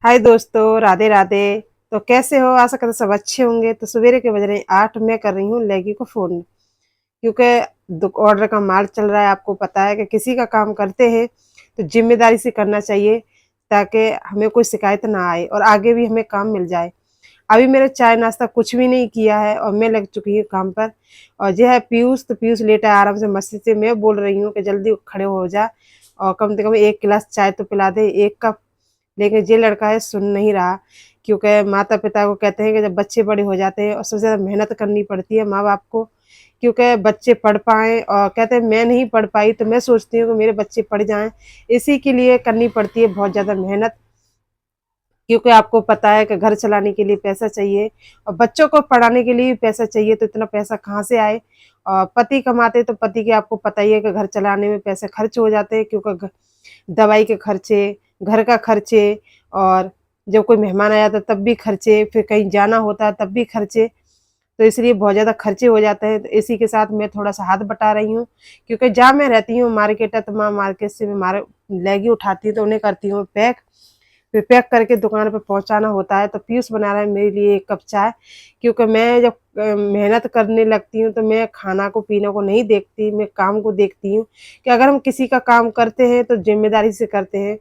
हाय दोस्तों, राधे राधे। तो कैसे हो? आशा करते सब अच्छे होंगे। तो सवेरे के बज रहे हैं 8। मैं कर रही हूँ लैगी को फ़ोन, क्योंकि ऑर्डर का माल चल रहा है। आपको पता है कि किसी का काम करते हैं तो जिम्मेदारी से करना चाहिए, ताकि हमें कोई शिकायत ना आए और आगे भी हमें काम मिल जाए। अभी मेरा चाय नाश्ता कुछ भी नहीं किया है और मैं लग चुकी हूँ काम पर। और जो है पीयूष, तो पीयूष लेटा है आराम से मस्ती से। मैं बोल रही हूँ कि जल्दी खड़े हो जा और कम से कम एक गिलास चाय तो पिला दे, 1 कप। लेकिन ये लड़का है, सुन नहीं रहा। क्योंकि माता पिता को कहते हैं कि जब बच्चे बड़े हो जाते हैं और सबसे ज़्यादा मेहनत करनी पड़ती है माँ बाप को, क्योंकि बच्चे पढ़ पाएँ। और कहते हैं मैं नहीं पढ़ पाई तो मैं सोचती हूँ कि मेरे बच्चे पढ़ जाएँ। इसी के लिए करनी पड़ती है बहुत ज़्यादा मेहनत, क्योंकि आपको पता है कि घर चलाने के लिए पैसा चाहिए और बच्चों को पढ़ाने के लिए भी पैसा चाहिए। तो इतना पैसा कहाँ से आए? और पति कमाते तो पति के आपको पता ही है कि घर चलाने में पैसे खर्च हो जाते हैं, क्योंकि दवाई के खर्चे, घर का खर्चे, और जब कोई मेहमान आ जाता है तब भी खर्चे, फिर कहीं जाना होता है तब भी खर्चे। तो इसलिए बहुत ज़्यादा खर्चे हो जाते हैं। तो इसी के साथ मैं थोड़ा सा हाथ बटा रही हूँ, क्योंकि जहाँ मैं रहती हूँ मार्केट है, तो मैं मार्केट से मैं लैगी उठाती हूँ तो उन्हें करती हूँ पैक। फिर पैक करके दुकान पे पहुँचाना होता है। तो पीयूष बना रहा है मेरे लिए 1 कप चाय, क्योंकि मैं जब मेहनत करने लगती हूँ तो मैं खाना को पीने को नहीं देखती, मैं काम को देखती हूँ। कि अगर हम किसी का काम करते हैं तो ज़िम्मेदारी से करते हैं,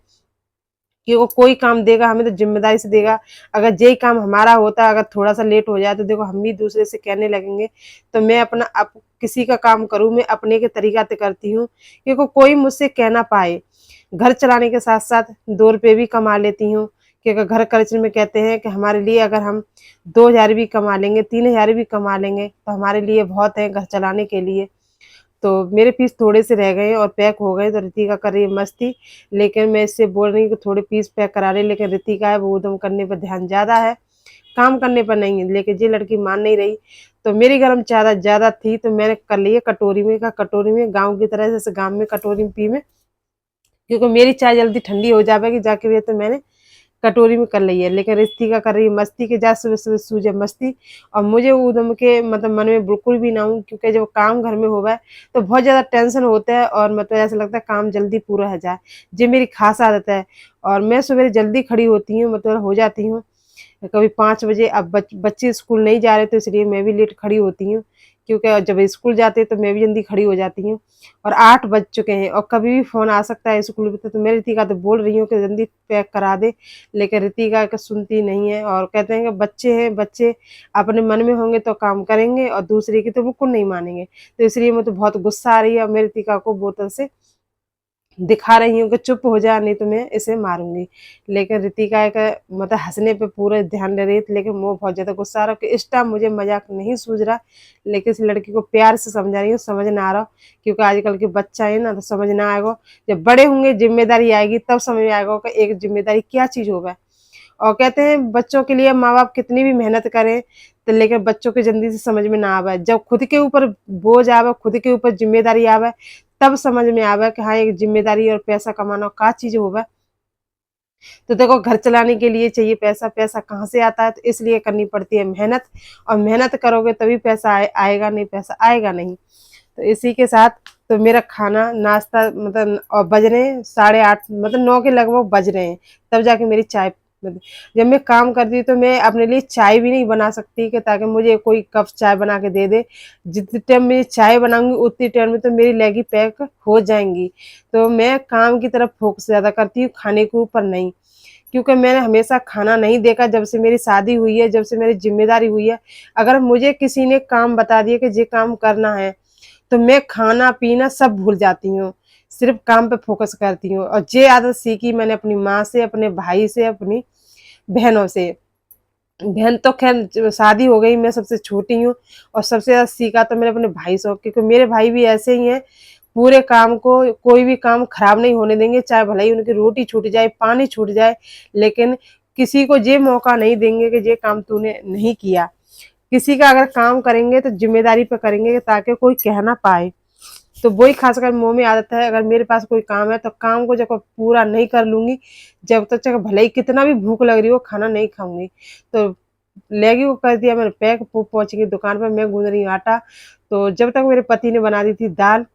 कि वो कोई काम देगा हमें तो ज़िम्मेदारी से देगा। अगर यही काम हमारा होता, अगर थोड़ा-सा लेट हो जाए तो देखो हम भी दूसरे से कहने लगेंगे। तो मैं अपना किसी का काम करूँ, मैं अपने के तरीक़ा से करती हूँ, क्योंकि कोई मुझसे कह ना पाए। घर चलाने के साथ-साथ 2 रुपए भी कमा लेती हूँ, क्योंकि घर खर्च में कहते हैं कि हमारे लिए अगर हम 2000 भी कमा लेंगे, 3000 भी कमा लेंगे, तो हमारे लिए बहुत है घर चलाने के लिए। तो मेरे पीस थोड़े से रह गए और पैक हो गए, तो रितिका कर रही है मस्ती। लेकिन मैं इससे बोल रही हूँ कि थोड़े पीस पैक करा ले, लेकिन रितिका है वो उद्यम करने पर ध्यान ज़्यादा है, काम करने पर नहीं है। लेकिन ये लड़की मान नहीं रही। तो मेरी गरम ज़्यादा ज़्यादा थी तो मैंने कर ली है कटोरी में का कटोरी में, गाँव की तरह जैसे गाँव में कटोरी में पी मैं, क्योंकि मेरी चाय जल्दी ठंडी हो जावेगी जाके भी, तो मैंने कटोरी में कर ली है। लेकिन रितिका कर रही है मस्ती के, जा सुबह-सुबह सूझे मस्ती। और मुझे उद्यम के मतलब मन में बिल्कुल भी ना हूँ, क्योंकि जब काम घर में होवे तो बहुत ज़्यादा टेंशन होता है और मतलब ऐसा लगता है काम जल्दी पूरा हो जाए। ये मेरी ख़ास आदत है। और मैं सवेरे जल्दी खड़ी होती हूँ, मतलब हो जाती हूँ। कभी 5 बजे, अब बच्चे स्कूल नहीं जा रहे तो इसलिए मैं भी लेट खड़ी होती हूँ, क्योंकि जब स्कूल जाते हैं तो मैं भी जल्दी खड़ी हो जाती हूँ। और 8 बज चुके हैं और कभी भी फ़ोन आ सकता है स्कूल में। तो मैं रितिका तो बोल रही हूँ कि जल्दी पैक करा दे, लेकिन रितिका का सुनती नहीं है और कहते हैं कि बच्चे हैं, बच्चे अपने मन में होंगे तो काम करेंगे और दूसरे की तो बिल्कुल नहीं मानेंगे। तो इसलिए मुझे बहुत गुस्सा आ रही है और मैं रितिका को बोतल से दिखा रही हूँ कि चुप हो जा, नहीं तो मैं इसे मारूँगी। लेकिन रितिका का मतलब हँसने पे पूरा ध्यान दे रही थी, लेकिन वो बहुत ज़्यादा गुस्सा आ रहा है कि इस टाइम मुझे मज़ाक नहीं सूझ रहा। लेकिन इस लड़की को प्यार से समझा रही हूँ, समझ ना आ रहा, क्योंकि आजकल के बच्चा है ना, तो समझ ना आएगा। जब बड़े होंगे, ज़िम्मेदारी आएगी, तब समझ में आएगा कि एक ज़िम्मेदारी क्या चीज़ होवे। और कहते हैं बच्चों के लिए माँ-बाप कितनी भी मेहनत करें, तो लेकिन बच्चों के जल्दी से समझ में ना आवे। जब खुद के ऊपर बोझ आवे, खुद के ऊपर ज़िम्मेदारी आवे, तब समझ में आवे कि हाँ, एक ज़िम्मेदारी और पैसा कमाना का चीज़ होवे। तो देखो घर चलाने के लिए चाहिए पैसा, पैसा कहाँ से आता है? तो इसलिए करनी पड़ती है मेहनत। और मेहनत करोगे तभी पैसा आएगा, नहीं पैसा आएगा नहीं। तो इसी के साथ तो मेरा खाना नाश्ता मतलब और बज रहे हैं 8:30, मतलब 9 के लगभग बज रहे हैं, तब जाके मेरी चाय मतलब जब मैं काम करती हूँ तो मैं अपने लिए चाय भी नहीं बना सकती, कि ताकि मुझे कोई कप चाय बना के दे दे। जितने टाइम में चाय बनाऊँगी उतनी टाइम में तो मेरी लैगी पैक हो जाएँगी। तो मैं काम की तरफ फ़ोकस ज़्यादा करती हूँ, खाने के ऊपर नहीं। क्योंकि मैंने हमेशा खाना नहीं देखा जब से मेरी शादी हुई है, जब से मेरी ज़िम्मेदारी हुई है। अगर मुझे किसी ने काम बता दिया कि ये काम करना है, तो मैं खाना-पीना सब भूल जाती हूँ, सिर्फ़ काम पे फ़ोकस करती हूँ। और ये आदत सीखी मैंने अपनी माँ से, अपने भाई से, अपनी बहनों से। बहन तो ख़ैर ज शादी हो गई, मैं सबसे छोटी हूँ। और सबसे ज़्यादा सीखा तो मैंने अपने भाई से, क्योंकि मेरे भाई भी ऐसे ही हैं, पूरे काम को कोई भी काम खराब नहीं होने देंगे, चाहे भले ही उनकी रोटी छूट जाए, पानी छूट जाए, लेकिन किसी को ये मौका नहीं देंगे कि ये काम तूने नहीं किया। किसी का अगर काम करेंगे तो ज़िम्मेदारी पे करेंगे, ताकि कोई कह ना पाए। तो वही ख़ासकर मुँह में आदत है, अगर मेरे पास कोई काम है तो काम को जब तक पूरा नहीं कर लूँगी, जब तक चाहे भले ही कितना भी भूख लग रही हो, खाना नहीं खाऊँगी। तो मैगी को कर दिया मैंने पैक, वो पहुँच गई दुकान पर, मैं गूँथ रही हूँ आटा। तो जब तक मेरे पति ने बना दी थी दाल,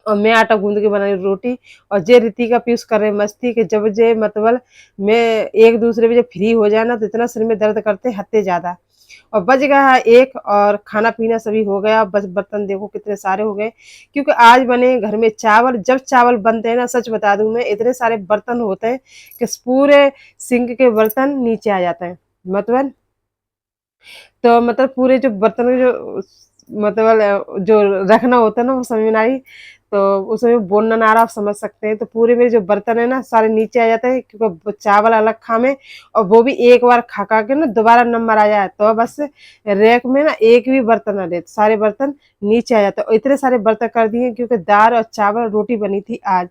और मैं आटा गूंद के बना रही हूँ रोटी, और जे रितिका पीयूष कर रहे मस्ती के जब जे मतलब मैं एक दूसरे में जब फ्री हो जाए ना तो इतना सिर में दर्द करते हत्ते ज्यादा। और बज गया है एक, और खाना पीना सभी हो गया, बस बर्तन देखो कितने सारे हो गए, क्योंकि आज बने घर में चावल। जब चावल बनते हैं ना, सच बता दूं मैं, इतने सारे बर्तन होते हैं कि पूरे सिंक के बर्तन नीचे आ जाते हैं। मतलब तो मतलब पूरे जो बर्तन जो मतलब जो रखना होता है ना वो समझ में ना आई, तो उसमें बोलना ना आ रहा, आप समझ सकते हैं। तो पूरे मेरे जो बर्तन है ना सारे नीचे आ जाते हैं, क्योंकि चावल अलग खामे, और वो भी एक बार खा खा के ना दोबारा नंबर आ जाए तो बस रैक में ना एक भी बर्तन ना रहे, सारे बर्तन नीचे आ जाते हैं। और इतने सारे बर्तन कर दिए क्योंकि दाल और चावल रोटी बनी थी आज।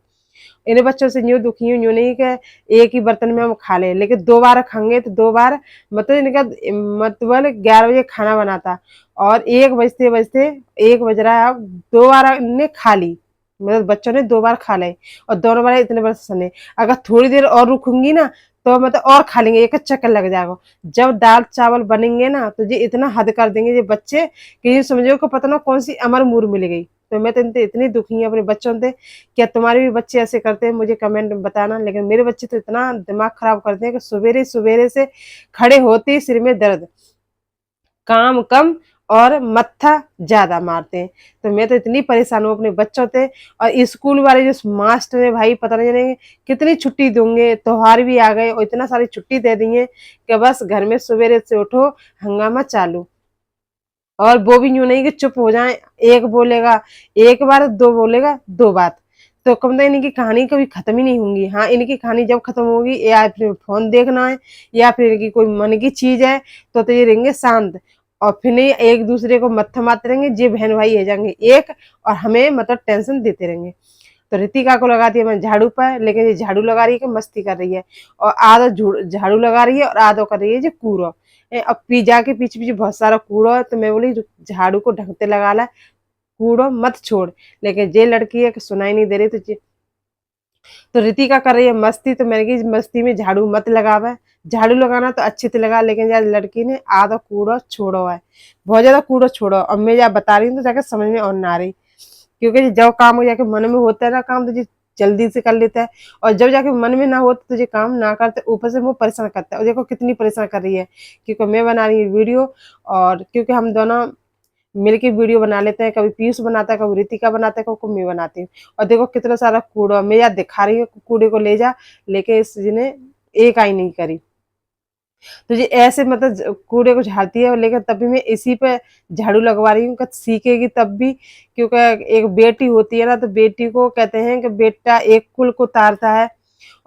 इन्हें बच्चों से यूँ दुखी हूँ, यूँ नहीं कि एक ही बर्तन में हम खा लें, लेकिन 2 बार खाएँगे तो 2 बार मतलब इनका मतलब 11 बजे खाना बना था, और 1 बजते-बजते 1 बज रहा है, अब 2 बार इन्होंने खा ली। मतलब बच्चों ने 2 बार खा ली, और दोनों बार इतने बड़े सने। अगर थोड़ी देर और रुकूँगी ना तो मतलब और खा लेंगे, एक चक्कर लग जाएगा। जब दाल-चावल बनेंगे ना तो ये इतना हद कर देंगे ये बच्चे कि ये समझो कि पता ना कौन-सी अमर मूर मिल गई। तो मैं तो इतनी दुखी हूँ अपने बच्चों से। क्या तुम्हारे भी बच्चे ऐसे करते हैं मुझे कमेंट में बताना। लेकिन मेरे बच्चे तो इतना दिमाग खराब करते हैं कि सवेरे-सवेरे से खड़े होते ही सिर में दर्द, काम कम और मत्था ज़्यादा मारते हैं। तो मैं तो इतनी परेशान हूँ अपने बच्चों से। और स्कूल वाले जो मास्टर हैं भाई, पता नहीं जाने कितनी छुट्टी देंगे, त्योहार भी आ गए और इतना सारी छुट्टी दे दी है कि बस घर में सवेरे से उठो हंगामा चालू। और वो भी यूँ नहीं कि चुप हो जाएँ, एक बोलेगा 1 बार, 2 बोलेगा 2 बात। तो कम इनकी कहानी कभी खत्म ही नहीं होंगी। हाँ, इनकी कहानी जब खत्म होगी या फिर फ़ोन देखना है या फिर इनकी कोई मन की चीज़ है तो ये रहेंगे शांत, और फिर नहीं एक-दूसरे को मत्था मारते रहेंगे, ये बहन-भाई हो जाएँगे एक, और हमें मतलब टेंशन देते रहेंगे। तो ऋतिका को लगा दिया मैंने झाड़ू पर, लेकिन ये झाड़ू लगा रही है कि मस्ती कर रही है, और आधा झाड़ू लगा रही है और आधा कर रही है जो कूड़ा। अब पिज़्ज़ा के पीछे-पीछे बहुत सारा कूड़ा है, तो मैं बोली झाड़ू को ढंग से लगा ला, कूड़ा मत छोड़। लेकिन ये लड़की है कि सुनाई नहीं दे रही, तो ऋतिका कर रही है मस्ती, तो मैंने कही मस्ती में झाड़ू मत लगावे, झाड़ू लगाना तो अच्छे से लगा, लेकिन यार लड़की ने आधा कूड़ा छोड़ो है, बहुत ज़्यादा कूड़ा छोड़ो। अब मैं जब बता रही हूँ तो जाके समझ में और ना आ रही, क्योंकि जब काम हो जाके मन में होता है ना काम, तो जी जल्दी से कर लेता है, और जब जाके मन में ना हो तो ये काम ना करते, ऊपर से वो परेशान करता है। और देखो कितनी परेशान कर रही है, क्योंकि मैं बना रही हूँ वीडियो, और क्योंकि हम दोनों मिलके वीडियो बना लेते हैं, कभी पीयूष बनाता है, कभी ऋतिका बनाता है, कभी मैं बनाती हूँ। और देखो कितना सारा कूड़ा मैं यार दिखा रही हूँ, कूड़े को ले जा, लेके इसने एक आई नहीं करी। तो ये ऐसे मतलब कूड़े को झाड़ती है, लेकिन तब भी मैं इसी पे झाड़ू लगवा रही हूँ कि सीखेगी तब भी, क्योंकि एक बेटी होती है ना, तो बेटी को कहते हैं कि बेटा एक कुल को तारता है,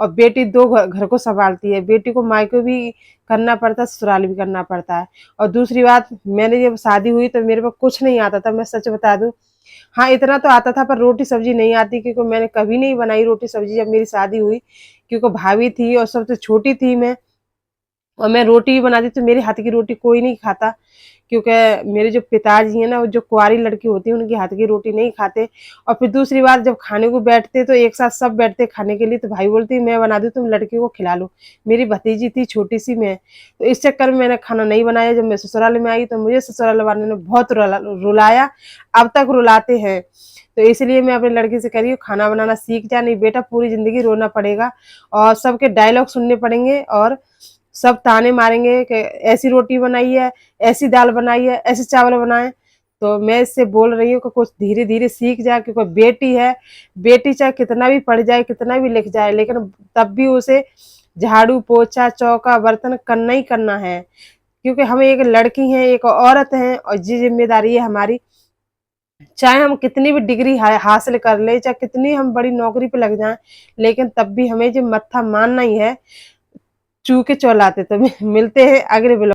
और बेटी 2 घर को संभालती है। बेटी को मायके भी करना पड़ता है, ससुराल भी करना पड़ता है। और दूसरी बात, मैंने जब शादी हुई तो मेरे को कुछ नहीं आता था, मैं सच बता दूं। हाँ, इतना तो आता था पर रोटी सब्जी नहीं आती, क्योंकि मैंने कभी नहीं बनाई रोटी सब्जी जब मेरी शादी हुई, क्योंकि भाभी थी और सबसे छोटी थी मैं, और मैं रोटी भी बनाती तो मेरे हाथ की रोटी कोई नहीं खाता, क्योंकि मेरे जो पिताजी हैं ना, वो जो कुंवारी लड़की होती है उनके हाथ की रोटी नहीं खाते। और फिर दूसरी बात, जब खाने को बैठते तो एक साथ सब बैठते खाने के लिए, तो भाई बोलती मैं बना दूँ तुम लड़की को खिला लो। मेरी भतीजी थी छोटी सी मैं, तो इस चक्कर में मैंने खाना नहीं बनाया। जब मैं ससुराल में आई तो मुझे ससुराल वालों ने बहुत रुलाया, अब तक रुलाते हैं। तो इसलिए मैं अपनी लड़की से कह रही हूँ खाना बनाना सीख जा, नहीं बेटा पूरी जिंदगी रोना पड़ेगा, और सबके डायलॉग सुनने पड़ेंगे, और सब ताने मारेंगे कि ऐसी रोटी बनाई है, ऐसी दाल बनाई है, ऐसे चावल बनाए। तो मैं इससे बोल रही हूँ कि कुछ धीरे-धीरे सीख जा, क्योंकि बेटी है, बेटी चाहे कितना भी पढ़ जाए, कितना भी लिख जाए, लेकिन तब भी उसे झाड़ू, पोछा, चौका, बर्तन करना ही करना है। क्योंकि हम एक लड़की हैं, एक औरत हैं, और ये ज़िम्मेदारी है हमारी। चाहे हम कितनी भी डिग्री हासिल कर लें, चाहे कितनी हम बड़ी नौकरी पे लग जाएँ, लेकिन तब भी हमें जो मत्था मानना ही है, चूके चौलाते। तो मिलते हैं अगले ब्लॉग